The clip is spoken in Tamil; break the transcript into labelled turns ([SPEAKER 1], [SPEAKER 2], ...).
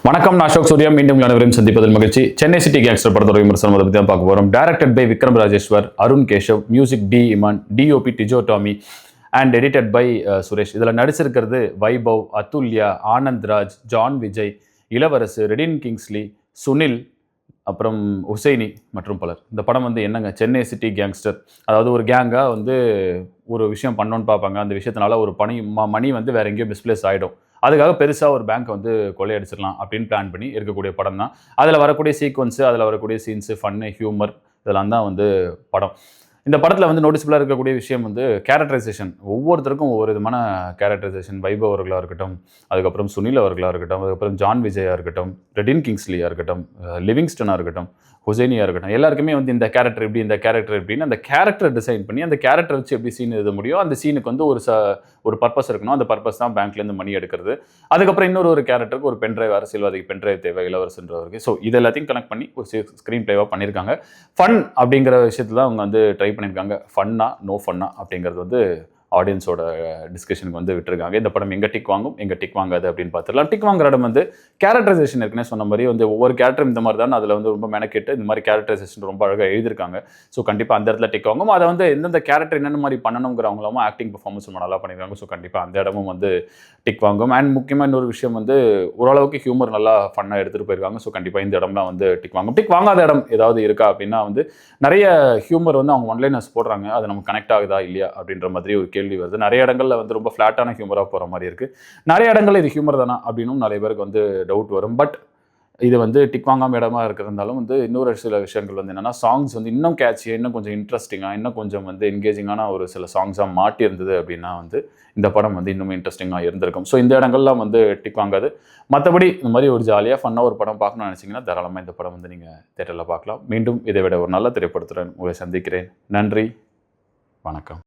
[SPEAKER 1] வணக்கம், நான் அசோக் சூர்யா. மீண்டும் அனைவரையும் சந்திப்பதில் மகிழ்ச்சி. சென்னை சிட்டி கேங்ஸ்டர் படத்தோட விமர்சனம் அதை பற்றி தான் பார்க்க போகிறோம். Directed by Vikram Rajeshwar, Arun Keshav, music D Imman, DOP Tijo Tomy and edited by Suresh. இதில் நடிச்சிருக்கிறது வைபவ், அதுல்யா, ஆனந்த் ராஜ், ஜான் விஜய், இளவரசு, ரெடின் கிங்ஸ்லி, சுனில், அப்புறம் ஹுசைனி மற்றும் பலர். இந்த படம் வந்து என்னங்க, சென்னை சிட்டி கேங்ஸ்டர், அதாவது ஒரு கேங்காக வந்து ஒரு விஷயம் பண்ணோன்னு பார்ப்பாங்க. அந்த விஷயத்தினால ஒரு மணி வந்து வேற எங்கேயோ மிஸ்பிளேஸ் ஆகிடும். அதுக்காக பெருசாக ஒரு பேங்க் வந்து கொள்ளையடிச்சிடலாம் அப்படின்னு பிளான் பண்ணி இருக்கக்கூடிய படம் தான். அதில் வரக்கூடிய சீக்வன்ஸு, அதில் வரக்கூடிய சீன்ஸு, ஃபன்னு, ஹியூமர், இதெல்லாம் தான் வந்து படம். இந்த படத்தில் வந்து நோட்டிஸ்ஃபுல்லாக இருக்கக்கூடிய விஷயம் வந்து கேரக்டரைசேஷன். ஒவ்வொருத்தருக்கும் ஒவ்வொரு விதமான கேரக்டரைசேஷன். வைபவ் அவர்களாக இருக்கட்டும், அதுக்கப்புறம் சுனில் அவர்களாக இருக்கட்டும், அதுக்கப்புறம் ஜான் விஜயாக இருக்கட்டும், ரெடின் கிங்ஸ்லியாக இருக்கட்டும், லிவிங்ஸ்டனாக இருக்கட்டும், ஹுசைனியாக இருக்கட்டும், எல்லாருக்குமே வந்து இந்த கேரக்டர் எப்படி, இந்த கேரக்டர் எப்படின்னு அந்த கேரக்டர் டிசைன் பண்ணி அந்த கேரக்டர் வச்சு எப்படி சீன் எழுத முடியும், அந்த சீனுக்கு வந்து ஒரு பர்பஸ் இருக்கணும். அந்த பர்பஸ் தான் பேங்க்லேருந்து மணி எடுக்கிறது. அதுக்கப்புறம் ஒரு கேரக்டருக்கு ஒரு பென்ட்ரைவ், அரசியல்வாதிக்கு பென்ட்ரைவ் தேவை, இளவரசன்றவருக்கு. ஸோ இது எல்லாத்தையும் கனெக்ட் பண்ணி ஒரு ஸ்க்ரீன் பிளேவாக பண்ணியிருக்காங்க. ஃபன் அப்படிங்கிற விஷயத்தில் அவங்க வந்து ட்ரை பண்ணியிருக்காங்க. ஃபன்னா நோ ஃபன்னா அப்படிங்கிறது வந்து ஆடியன்ஸோட டிஸ்கஷனுக்கு வந்து விட்டுருக்காங்க. இந்த படம் எங்கே டிக் வாங்கும், எங்கே டிக் வாங்காது அப்படின்னு பார்த்துக்கலாம். டிக் வாங்குற இடம் வந்து கேரக்டரைசேஷன் இருக்குன்னே சொன்ன மாதிரி வந்து ஒவ்வொரு கேரக்டரும் இந்த மாதிரி தான். அதில் வந்து ரொம்ப மெனக்கெட்டு இந்த மாதிரி கேரக்டரைசேஷன் ரொம்ப அழகாக எழுதியிருக்காங்க. ஸோ கண்டிப்பாக அந்த இடத்துல டிக் வாங்கும். அதை வந்து எந்தெந்த கேரக்டர் என்னென்ன மாதிரி பண்ணணுங்கிறவங்களும் ஆக்டிங் பர்ஃபார்மன்ஸ் ரொம்ப நல்லா பண்ணியிருக்காங்க. ஸோ கண்டிப்பாக அந்த இடமும் வந்து டிக் வாங்கும். அண்ட் முக்கியமாக இன்னொரு விஷயம் வந்து ஓரளவுக்கு ஹியூமர் நல்லா ஃபன்னாக எடுத்துகிட்டு போயிருக்காங்க. ஸோ கண்டிப்பாக இந்த இடம்லாம் வந்து டிக் வாங்கும். டிக் வாங்காத இடம் ஏதாவது இருக்கா அப்படின்னா வந்து நிறைய ஹியூமர் வந்து அவங்க ஒன்லைனர்ஸ் போடுறாங்க. அது நமக்கு கனெக்ட் ஆகுதா இல்லையா அப்படின்ற மாதிரி ஒரு கேள்வி வருது. நிறைய இடங்கள்ல வந்து ரொம்ப ஃப்ளாட்டான ஹியூமராக போகிற மாதிரி இருக்குது. நிறைய இடங்கள்ல இது ஹியூமர் தானா அப்படின்னும் நிறைய பேருக்கு வந்து டவுட் வரும். பட் இது வந்து டிக் வாங்காம இடமா இருக்கிறதாலும் வந்து இன்னொரு சில விஷயங்கள் வந்து என்னன்னா, சாங்ஸ் வந்து இன்னும் கேட்சியாக, இன்னும் கொஞ்சம் இன்ட்ரெஸ்டிங்காக, இன்னும் கொஞ்சம் வந்து என்கேஜிங்கான ஒரு சில சாங்ஸாக மாட்டி இருந்தது அப்படின்னா வந்து இந்த படம் வந்து இன்னும் இன்ட்ரெஸ்டிங்காக இருந்திருக்கும். ஸோ இந்த இடங்கள்லாம் வந்து டிக் வாங்காது. மற்றபடி இந்த மாதிரி ஒரு ஜாலியாக ஃபன்னாக ஒரு படம் பார்க்கணும்னு நினச்சிங்கன்னா தாராளமாக இந்த படம் வந்து நீங்கள் தேட்டரில் பார்க்கலாம். மீண்டும் இதை விட ஒரு நல்ல திரைப்படத்துடன் உங்களை சந்திக்கிறேன். நன்றி, வணக்கம்.